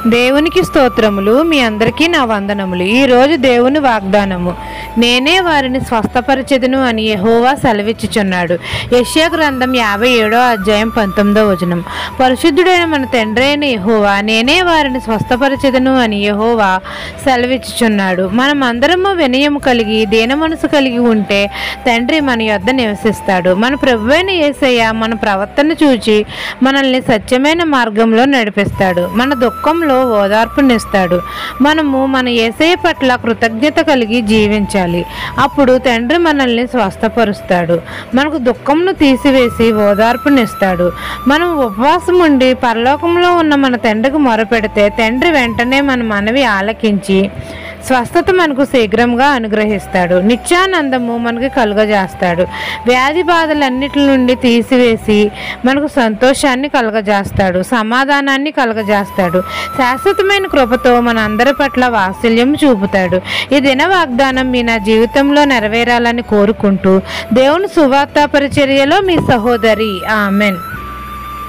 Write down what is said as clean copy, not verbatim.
దేవునికి స్తోత్రములు. మీ అందరికీ నా వందనములు. ఈరోజు దేవుని వాగ్దానము, నేనే వారిని స్వస్థపరచెదను అని యెహోవా సెలవిచ్చుచున్నాడు. యెషయా గ్రంథం 57వ అధ్యాయం 19వ వచనం. పరిశుద్ధుడైన మన తండ్రి అయిన యెహోవా నేనే వారిని స్వస్థపరచెదను అని యెహోవా సెలవిచ్చుచున్నాడు. మనం అందరము వినయము కలిగి దీన మనసు కలిగి ఉంటే తండ్రి మన యొద్ద నివసిస్తాడు. మన ప్రభువైన యేసయ్య మన ప్రవర్తన చూచి మనల్ని సత్యమైన మార్గంలో నడిపిస్తాడు. మన దుఃఖంలో ఓదార్పునిస్తాడు. మనము మన యేసయ్య పట్ల కృతజ్ఞత కలిగి జీవించాలి. అప్పుడు తండ్రి మనల్ని స్వస్థపరుస్తాడు. మనకు దుఃఖంను తీసివేసి ఓదార్పునిస్తాడు. మనం ఉపవాసం ఉండి పరలోకంలో ఉన్న మన తండ్రికి మొరపెడితే తండ్రి వెంటనే మన మనవి ఆలకించి స్వస్థత మనకు శీఘ్రంగా అనుగ్రహిస్తాడు. నిత్యానందము మనకు కలుగజేస్తాడు. వ్యాధి బాధలన్నిటి నుండి తీసివేసి మనకు సంతోషాన్ని కలుగజేస్తాడు. సమాధానాన్ని కలుగజేస్తాడు. శాశ్వతమైన కృపతో మన అందరి పట్ల వాత్సల్యం చూపుతాడు. ఈ దిన వాగ్దానం మీ నా జీవితంలో నెరవేరాలని కోరుకుంటూ దేవుని సువార్త పరిచర్యలో మీ సహోదరి. ఆమెన్.